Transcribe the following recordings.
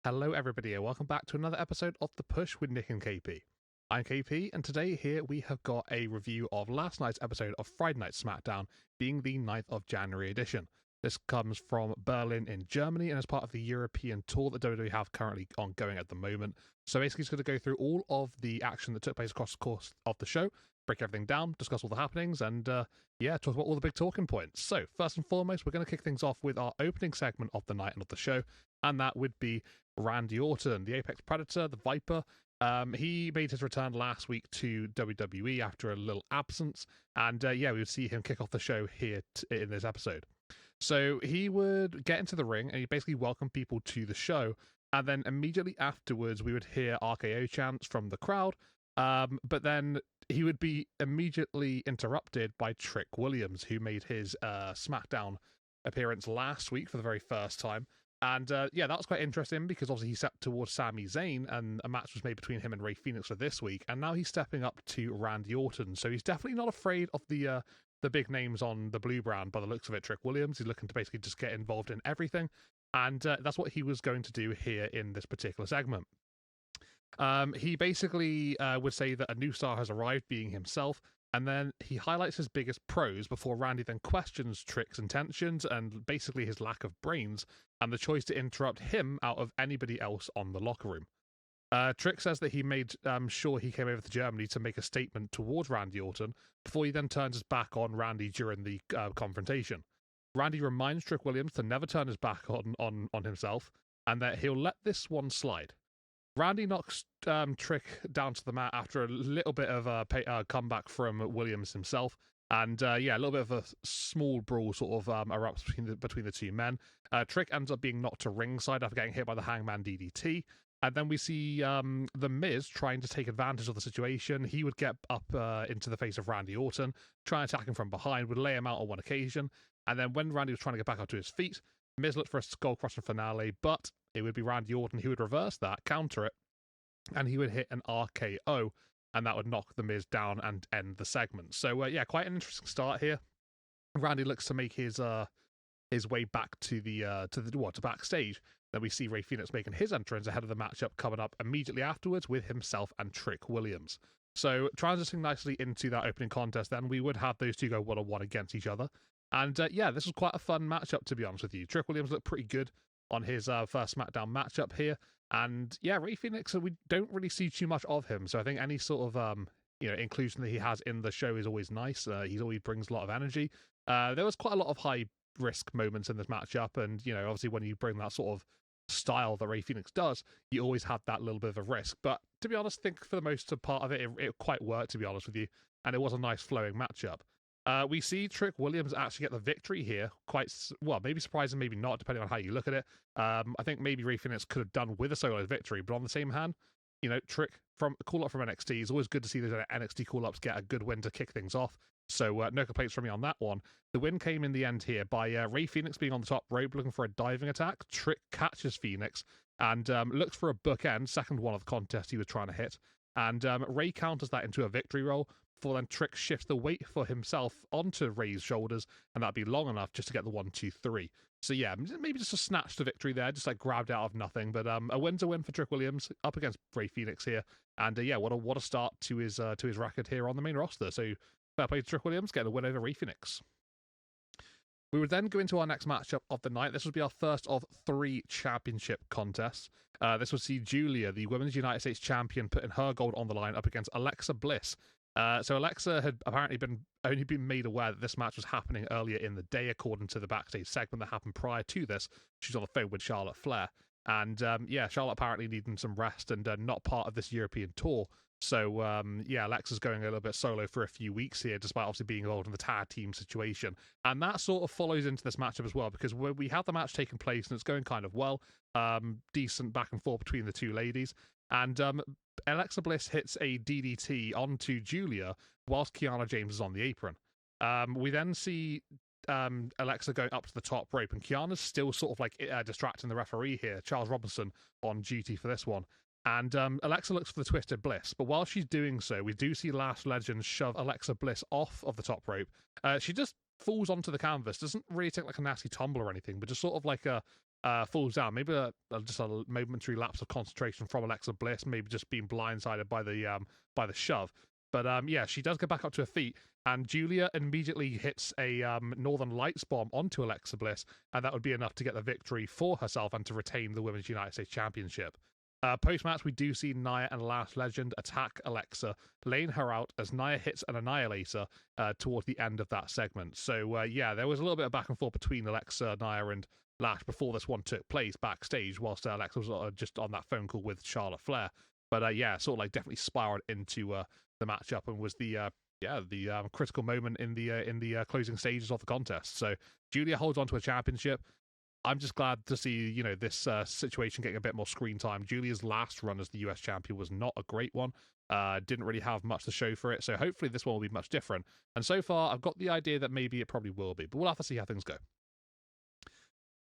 Hello everybody and welcome back to another episode of The Push with Nick and KP. I'm KP and today here we have got a review of last night's episode of Friday Night SmackDown, being the 9th of January edition. This comes from Berlin in Germany and is part of the European tour that WWE have currently ongoing at the moment. So basically it's going to go through all of the action that took place across the course of the show, break everything down, discuss all the happenings, and talk about all the big talking points. So first and foremost, we're going to kick things off with our opening segment of the night and of the show, and that would be Randy Orton, the Apex Predator, the Viper. He made his return last week to WWE after a little absence, and we would see him kick off the show here in this episode. So he would get into the ring and he basically welcome people to the show, and then immediately afterwards we would hear RKO chants from the crowd, but then he would be immediately interrupted by Trick Williams, who made his SmackDown appearance last week for the very first time. And that was quite interesting because obviously he stepped towards Sami Zayn and a match was made between him and Rey Fenix for this week. And now he's stepping up to Randy Orton. So he's definitely not afraid of the big names on the blue brand by the looks of it. Trick Williams, he's looking to basically just get involved in everything. And that's what he was going to do here in this particular segment. He basically would say that a new star has arrived, being himself. And then he highlights his biggest pros before Randy then questions Trick's intentions and basically his lack of brains and the choice to interrupt him out of anybody else on the locker room. Trick says that he made sure he came over to Germany to make a statement towards Randy Orton before he then turns his back on Randy during the confrontation. Randy reminds Trick Williams to never turn his back on himself and that he'll let this one slide. Randy knocks Trick down to the mat after a little bit of a comeback from Williams himself. And a little bit of a small brawl sort of erupts between the two men. Trick ends up being knocked to ringside after getting hit by the Hangman DDT. And then we see The Miz trying to take advantage of the situation. He would get up into the face of Randy Orton, try and attack him from behind, would lay him out on one occasion. And then when Randy was trying to get back up to his feet, Miz looked for a skull-crushing finale, but it would be Randy Orton who would reverse that, counter it, and he would hit an RKO, and that would knock The Miz down and end the segment. So, quite an interesting start here. Randy looks to make his way back to backstage. Then we see Rey Fenix making his entrance ahead of the matchup coming up immediately afterwards with himself and Trick Williams. So, transitioning nicely into that opening contest, then we would have those two go one-on-one against each other. And this was quite a fun matchup, to be honest with you. Trick Williams looked pretty good on his first SmackDown matchup here. And Rey Fenix, we don't really see too much of him. So I think any sort of inclusion that he has in the show is always nice. He always brings a lot of energy. There was quite a lot of high risk moments in this matchup. And, obviously when you bring that sort of style that Rey Fenix does, you always have that little bit of a risk. But to be honest, I think for the most part of it quite worked, to be honest with you. And it was a nice flowing matchup. We see Trick Williams actually get the victory here. Maybe surprising, maybe not, depending on how you look at it. I think maybe Rey Fenix could have done with a solo victory, but on the same hand, Trick from a call-up from NXT, it's always good to see those NXT call-ups get a good win to kick things off. So no complaints from me on that one. The win came in the end here by Rey Fenix being on the top rope looking for a diving attack. Trick catches Fenix and looks for a bookend, second one of the contest he was trying to hit. And Rey counters that into a victory roll. Before then Trick shifts the weight for himself onto Rey's shoulders, and that'd be long enough just to get the 1, 2, 3. So maybe just a snatch to victory there, just like grabbed out of nothing. But a win's a win for Trick Williams up against Rey Fenix here, and what a start to his record here on the main roster. So fair play to Trick Williams, getting a win over Rey Fenix. We would then go into our next matchup of the night. This would be our first of 3 championship contests. This would see Julia, the Women's United States Champion, putting her gold on the line up against Alexa Bliss. So Alexa had apparently only been made aware that this match was happening earlier in the day, according to the backstage segment that happened prior to this. She's on the phone with Charlotte Flair. And Charlotte apparently needing some rest and not part of this European tour. So Alexa's going a little bit solo for a few weeks here, despite obviously being involved in the tag team situation. And that sort of follows into this matchup as well, because we have the match taking place and it's going kind of well. Decent back and forth between the two ladies. And Alexa Bliss hits a DDT onto Julia whilst Kiana James is on the apron. We then see Alexa going up to the top rope, and Kiana's still sort of like distracting the referee here, Charles Robinson, on duty for this one. And Alexa looks for the Twisted Bliss, but while she's doing so, we do see Lash Legend shove Alexa Bliss off of the top rope. She just falls onto the canvas, doesn't really take like a nasty tumble or anything, but just sort of like a falls down. Maybe just a momentary lapse of concentration from Alexa Bliss, maybe just being blindsided by the shove. But yeah, she does get back up to her feet, and Julia immediately hits a Northern Lights bomb onto Alexa Bliss, and that would be enough to get the victory for herself and to retain the Women's United States Championship. Post-match, we do see Nia and Lash Legend attack Alexa, laying her out as Nia hits an Annihilator towards the end of that segment. So, yeah, there was a little bit of back and forth between Alexa, Nia, and Lash before this one took place backstage, whilst Alexa was just on that phone call with Charlotte Flair. But, yeah, sort of like definitely spiraled into the matchup and was the critical moment in the closing stages of the contest. So Julia holds on to a championship. I'm just glad to see, this situation getting a bit more screen time. Julia's last run as the US champion was not a great one. Didn't really have much to show for it, so hopefully this one will be much different. And so far, I've got the idea that maybe it probably will be, but we'll have to see how things go.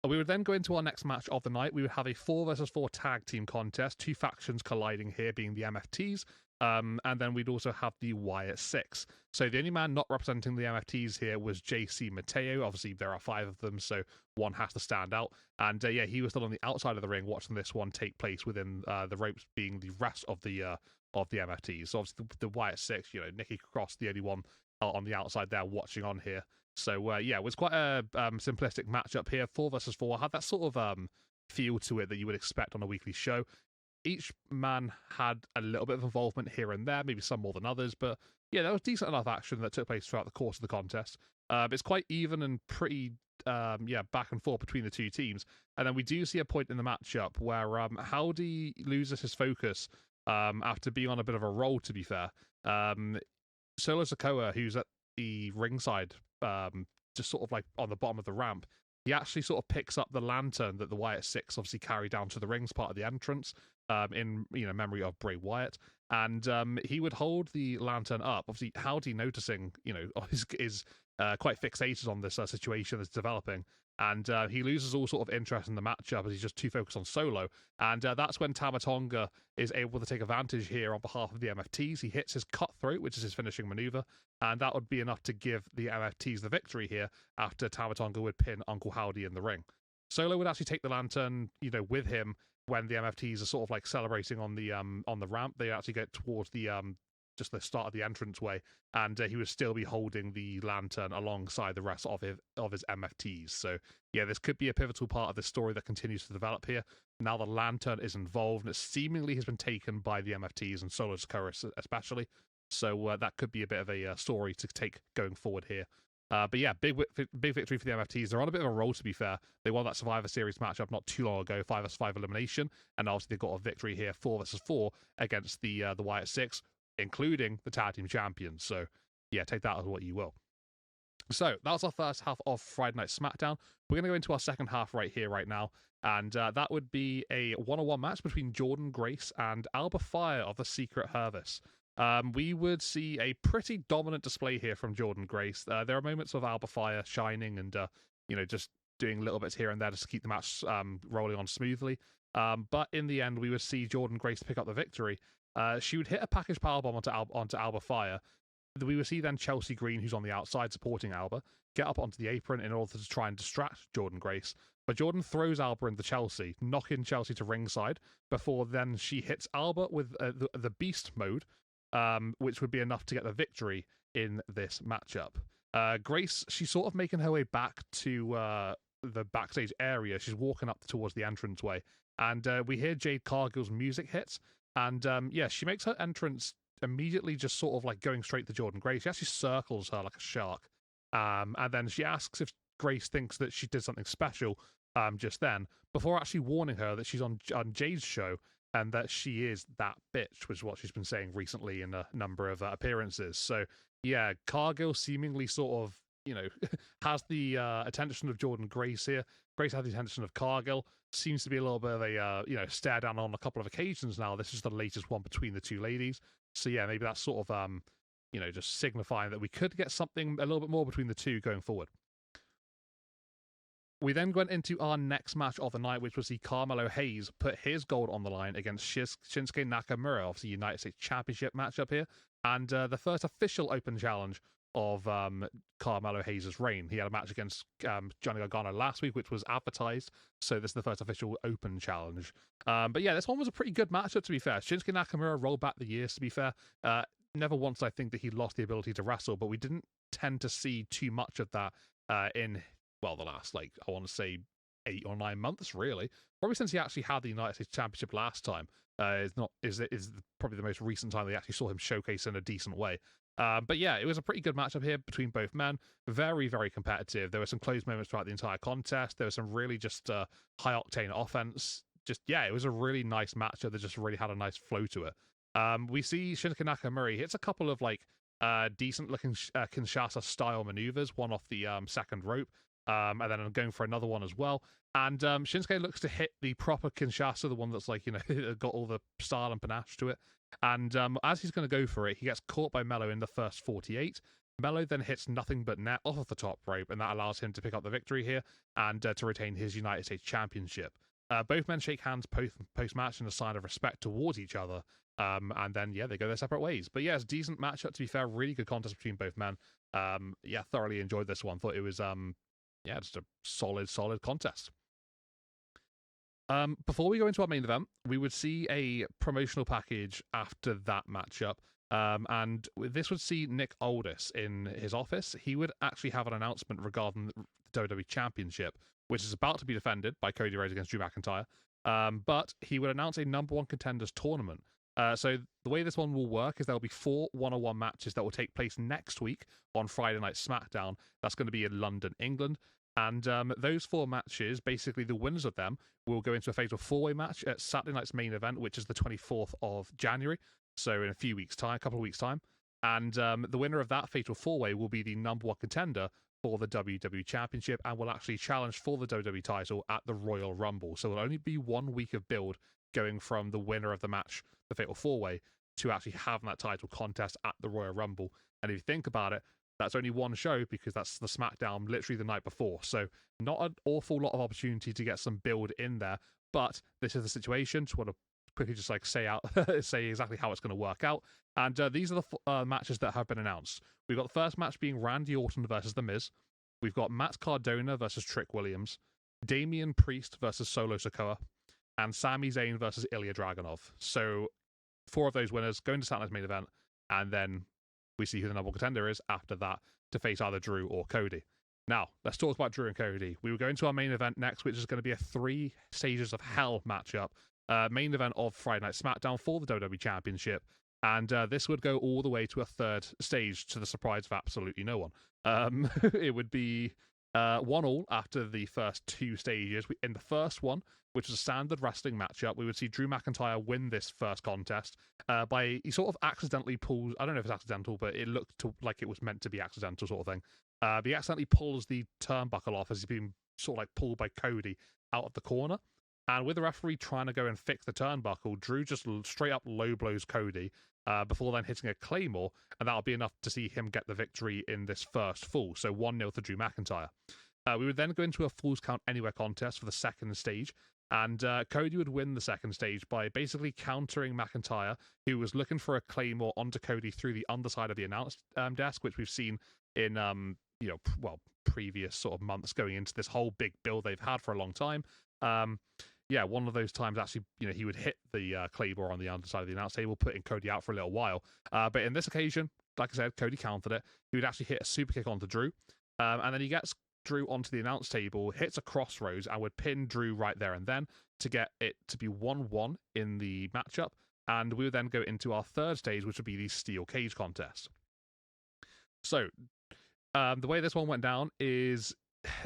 We would then go into our next match of the night. We would have a 4 versus 4 tag team contest, 2 factions colliding here being the MFTs, and then we'd also have the Wyatt Six. So the only man not representing the MFTs here was JC Mateo. Obviously, there are 5 of them, so one has to stand out. And yeah, he was still on the outside of the ring watching this one take place within the ropes, being the rest of the MFTs. So obviously the Wyatt Six, Nikki Cross, the only one on the outside there watching on here. So yeah, it was quite a simplistic matchup here. 4 versus 4 had that sort of feel to it that you would expect on a weekly show. Each man had a little bit of involvement here and there, maybe some more than others, but yeah, there was decent enough action that took place throughout the course of the contest. It's quite even and pretty back and forth between the two teams. And then we do see a point in the matchup where Howdy loses his focus after being on a bit of a roll, to be fair. Solo Sikoa, who's at the ringside, just sort of like on the bottom of the ramp, he actually sort of picks up the lantern that the Wyatt Six obviously carry down to the rings part of the entrance, in memory of Bray Wyatt, and he would hold the lantern up. Obviously, Howdy noticing, is quite fixated on this situation that's developing, and he loses all sort of interest in the matchup as he's just too focused on Solo. And that's when Tama Tonga is able to take advantage here on behalf of the MFTs. He hits his cutthroat, which is his finishing maneuver, and that would be enough to give the MFTs the victory here after Tama Tonga would pin Uncle Howdy in the ring. Solo would actually take the lantern, with him when the MFTs are sort of like celebrating on the ramp. They actually get towards the just the start of the entranceway, and he would still be holding the lantern alongside the rest of his MFTs. So yeah, this could be a pivotal part of the story that continues to develop here. Now the lantern is involved, and it seemingly has been taken by the MFTs and Solo Sikoa especially. So that could be a bit of a story to take going forward here. But yeah, big victory for the MFTs. They're on a bit of a roll, to be fair. They won that Survivor Series matchup not too long ago, 5 vs 5 elimination, and obviously they got a victory here, 4 vs 4 against the Wyatt Six, including the tag team champions. So yeah, take that as what you will. So that was our first half of Friday Night SmackDown. We're going to go into our second half right here, right now, and that would be a one-on-one match between Jordynne Grace and Alba Fyre of the Secret Service. We would see a pretty dominant display here from Jordynne Grace. There are moments of Alba Fyre shining and, just doing little bits here and there just to keep the match rolling on smoothly. But in the end, we would see Jordynne Grace pick up the victory. She would hit a package powerbomb onto Alba Fyre. We would see then Chelsea Green, who's on the outside supporting Alba, get up onto the apron in order to try and distract Jordynne Grace. But Jordynne throws Alba into Chelsea, knocking Chelsea to ringside, before then she hits Alba with the Beast mode, which would be enough to get the victory in this matchup. Grace, she's sort of making her way back to the backstage area. She's walking up towards the entranceway, and we hear Jade Cargill's music hits, and she makes her entrance immediately, just sort of like going straight to Jordynne Grace. She actually circles her like a shark, and then she asks if Grace thinks that she did something special just then, before actually warning her that she's on Jade's show, and that she is that bitch, was what she's been saying recently in a number of appearances. So yeah, Cargill seemingly sort of, has the attention of Jordynne Grace here. Grace has the attention of Cargill. Seems to be a little bit of a, stare down on a couple of occasions now. This is the latest one between the two ladies. So yeah, maybe that's sort of, just signifying that we could get something a little bit more between the two going forward. We then went into our next match of the night, which was the Carmelo Hayes put his gold on the line against Shinsuke Nakamura, obviously United States Championship matchup here, and the first official open challenge of Carmelo Hayes' reign. He had a match against Johnny Gargano last week, which was advertised, so this is the first official open challenge. But yeah, this one was a pretty good matchup, to be fair. Shinsuke Nakamura rolled back the years, to be fair. Never once I think that he lost the ability to wrestle, but we didn't tend to see too much of that in, well, the last, like, I want to say 8 or 9 months, really. Probably since he actually had the United States Championship last time. Is probably the most recent time they actually saw him showcase in a decent way. But yeah, it was a pretty good matchup here between both men. Very, very competitive. There were some close moments throughout the entire contest. There was some really just high-octane offense. Just, yeah, it was a really nice matchup that just really had a nice flow to it. We see Shinsuke Nakamura hits a couple of, like, decent-looking Kinshasa-style maneuvers, one off the second rope, and then I'm going for another one as well. And Shinsuke looks to hit the proper Kinshasa, the one that's, like, you know, got all the style and panache to it. And as he's going to go for it, he gets caught by Melo in the first 48. Melo then hits nothing but net off of the top rope, and that allows him to pick up the victory here and to retain his United States Championship. Both men shake hands post-match in a sign of respect towards each other. And then, yeah, they go their separate ways. But yeah, it's a decent matchup, to be fair. Really good contest between both men. Yeah, thoroughly enjoyed this one. Thought it was, yeah, just a solid contest. Before we go into our main event, we would see a promotional package after that matchup. And this would see Nick Aldis in his office. He would actually have an announcement regarding the WWE Championship, which is about to be defended by Cody Rhodes against Drew McIntyre. But he would announce a number one contenders tournament. So the way this one will work is there will be 4 one-on-one matches that will take place next week on Friday Night SmackDown. That's going to be in London, England. And those 4 matches, basically the winners of them, will go into a fatal 4-way match at Saturday night's main event, which is the 24th of January. So in a couple of weeks' time. And the winner of that fatal 4-way will be the number one contender for the WWE Championship and will actually challenge for the WWE title at the Royal Rumble. So it'll only be 1 week of build going from the winner of the match, the fatal 4-way, to actually having that title contest at the Royal Rumble. And if you think about it, that's only one show because that's the SmackDown literally the night before. So not an awful lot of opportunity to get some build in there, but this is the situation. Just want to quickly just like say exactly how it's going to work out. And these are the matches that have been announced. We've got the first match being Randy Orton versus The Miz. We've got Matt Cardona versus Trick Williams, Damian Priest versus Solo Sikoa, and Sami Zayn versus Ilya Dragunov. So 4 of those winners going to Saturday's main event, and then we see who the number one contender is after that to face either Drew or Cody. Now, let's talk about Drew and Cody. We will go into our main event next, which is going to be a 3 Stages of Hell matchup. Main event of Friday Night SmackDown for the WWE Championship. And this would go all the way to a 3rd stage to the surprise of absolutely no one. It would be 1-1 after the first 2 stages. In the first one, which is a standard wrestling matchup, we would see Drew McIntyre win this first contest he sort of accidentally pulls, I don't know if it's accidental, but it looked like it was meant to be accidental sort of thing. But he accidentally pulls the turnbuckle off as he's being sort of like pulled by Cody out of the corner. And with the referee trying to go and fix the turnbuckle, Drew just straight up low blows Cody before then hitting a Claymore, and that'll be enough to see him get the victory in this first fall. So 1-0 to Drew McIntyre. We would then go into a Falls Count Anywhere contest for the second stage, and Cody would win the second stage by basically countering McIntyre, who was looking for a Claymore onto Cody through the underside of the announce desk, which we've seen in previous sort of months going into this whole big build they've had for a long time. Yeah, one of those times actually, he would hit the Claymore on the underside of the announce table, putting Cody out for a little while. But in this occasion, like I said, Cody countered it. He would actually hit a super kick onto Drew. And then he gets Drew onto the announce table, hits a crossroads, and would pin Drew right there and then to get it to be 1-1 in the matchup. And we would then go into our 3rd stage, which would be the Steel Cage contest. So, the way this one went down is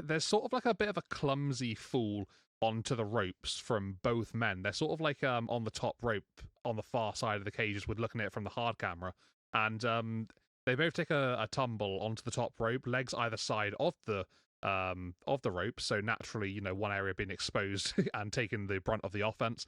there's sort of like a bit of a clumsy fall onto the ropes from both men. They're sort of like on the top rope on the far side of the cages. We're looking at it from the hard camera. And they both take a tumble onto the top rope, legs either side of the rope, so naturally, one area being exposed and taking the brunt of the offense,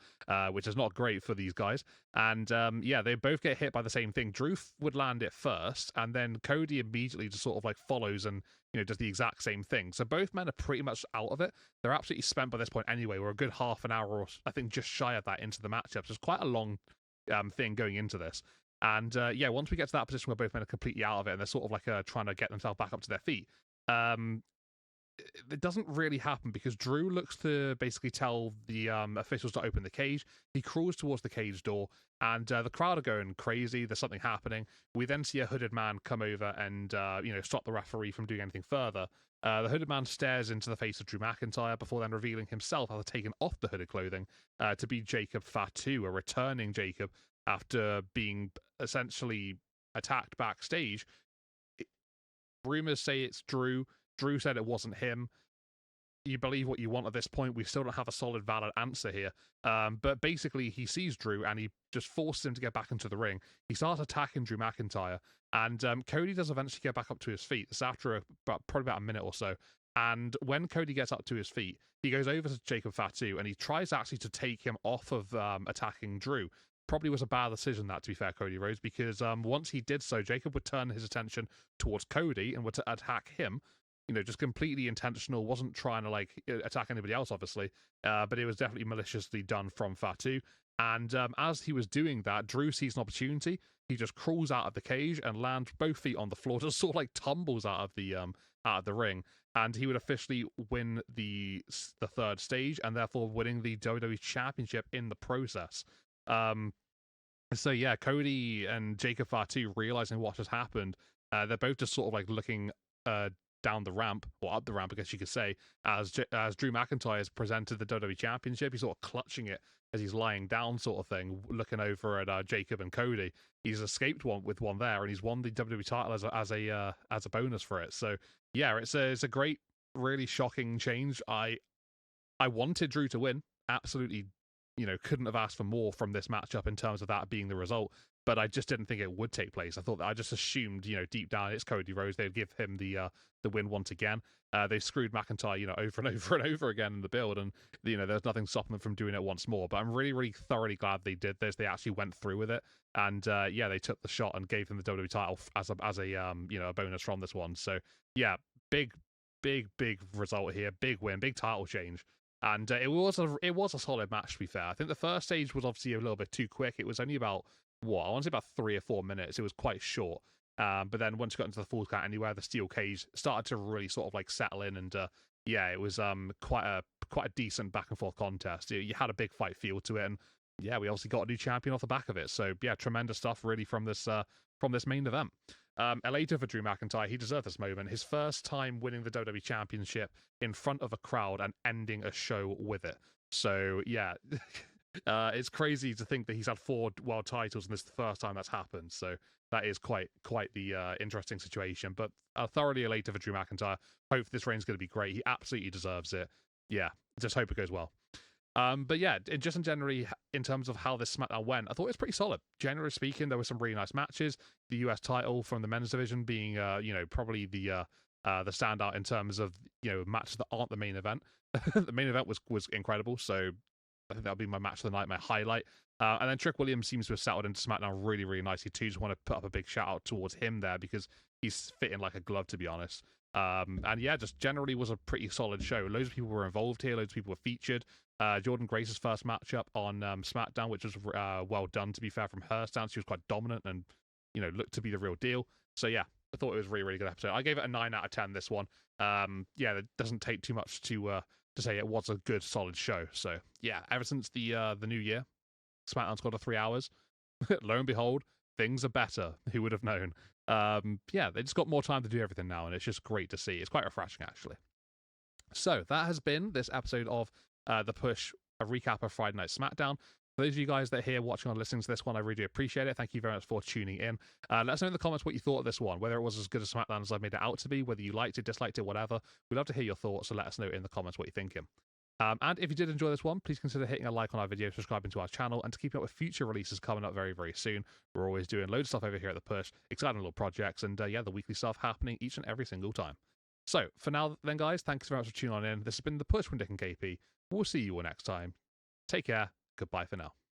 which is not great for these guys. And they both get hit by the same thing. Drew would land it first, and then Cody immediately just sort of like follows and does the exact same thing. So both men are pretty much out of it. They're absolutely spent by this point anyway. We're a good half an hour, or I think just shy of that into the matchup. So it's quite a long thing going into this. And yeah, once we get to that position where both men are completely out of it and they're sort of like trying to get themselves back up to their feet, it doesn't really happen because Drew looks to basically tell the officials to open the cage. He crawls towards the cage door, and the crowd are going crazy. There's something happening. We then see a hooded man come over and stop the referee from doing anything further. The hooded man stares into the face of Drew McIntyre before then revealing himself after taking off the hooded clothing to be Jacob Fatu, a returning Jacob after being essentially attacked backstage. Rumors say it's Drew. Drew said it wasn't him. You believe what you want at this point. We still don't have a solid, valid answer here. But basically, he sees Drew and he just forces him to get back into the ring. He starts attacking Drew McIntyre, and Cody does eventually get back up to his feet. It's after probably about a minute or so. And when Cody gets up to his feet, he goes over to Jacob Fatu and he tries actually to take him off of attacking Drew. Probably was a bad decision, that, to be fair, Cody Rhodes, because once he did so, Jacob would turn his attention towards Cody and would attack him. Just completely intentional, wasn't trying to attack anybody else, obviously, but it was definitely maliciously done from Fatu. And as he was doing that, Drew sees an opportunity. He just crawls out of the cage and lands both feet on the floor, just sort of like tumbles out of the ring, and he would officially win the third stage and therefore winning the WWE Championship in the process. So yeah, Cody and Jacob Fatu, realizing what has happened, they're both just sort of like looking down the ramp, or up the ramp, I guess you could say, as Drew McIntyre has presented the WWE Championship. He's sort of clutching it as he's lying down, sort of thing, looking over at Jacob and Cody. He's escaped with one there, and he's won the WWE title as a bonus for it. So yeah, it's a great, really shocking change. I wanted Drew to win. Absolutely, couldn't have asked for more from this matchup in terms of that being the result. But I just didn't think it would take place. I just assumed, deep down, it's Cody Rhodes. They'd give him the win once again. They screwed McIntyre, over and over and over again in the build, and there's nothing stopping them from doing it once more. But I'm really, really thoroughly glad they did this. They actually went through with it, and they took the shot and gave him the WWE title as a bonus from this one. So yeah, big result here, big win, big title change. And it was a solid match, to be fair. I think the first stage was obviously a little bit too quick. It was only about I want to say about 3 or 4 minutes. It was quite short. But then once you got into the Falls Count Anywhere, the steel cage started to really sort of like settle in, and it was quite a decent back and forth contest. You had a big fight feel to it, and yeah, we obviously got a new champion off the back of it. So yeah, tremendous stuff really from this main event. Elated for Drew McIntyre. He deserved this moment. His first time winning the WWE Championship in front of a crowd and ending a show with it. So yeah. It's crazy to think that he's had 4 world titles and this is the first time that's happened. So that is quite the interesting situation. But thoroughly elated for Drew McIntyre. Hope this reign's going to be great. He absolutely deserves it. Yeah, just hope it goes well. But yeah, just in terms of how this SmackDown went, I thought it was pretty solid. Generally speaking, there were some really nice matches. The US title from the men's division being, probably the standout in terms of matches that aren't the main event. The main event was incredible. So I think that'll be my match of the night, my highlight. And then Trick Williams seems to have settled into SmackDown really, really nicely too. Just want to put up a big shout out towards him there because he's fitting like a glove, to be honest. And yeah, just generally was a pretty solid show. Loads of people were involved here. Loads of people were featured. Jordan Grace's first matchup on SmackDown, which was well done, to be fair, from her stance. She was quite dominant and, looked to be the real deal. So yeah, I thought it was a really, really good episode. I gave it a 9 out of 10, this one. It doesn't take too much to say it was a good, solid show. So yeah, ever since the new year, SmackDown's got to 3 hours. Lo and behold, things are better. Who would have known? They just got more time to do everything now, and it's just great to see. It's quite refreshing, actually. So that has been this episode of The Push, a recap of Friday Night SmackDown. For those of you guys that are here watching or listening to this one, I really appreciate it. Thank you very much for tuning in. Let us know in the comments what you thought of this one, whether it was as good as SmackDown as I made it out to be, whether you liked it, disliked it, whatever. We'd love to hear your thoughts, so let us know in the comments what you're thinking. And if you did enjoy this one, please consider hitting a like on our video, subscribing to our channel, and to keep up with future releases coming up very, very soon. We're always doing loads of stuff over here at The Push, exciting little projects, and the weekly stuff happening each and every single time. So, for now then, guys, thanks very much for tuning on in. This has been The Push with Nick and KP. We'll see you all next time. Take care. Goodbye for now.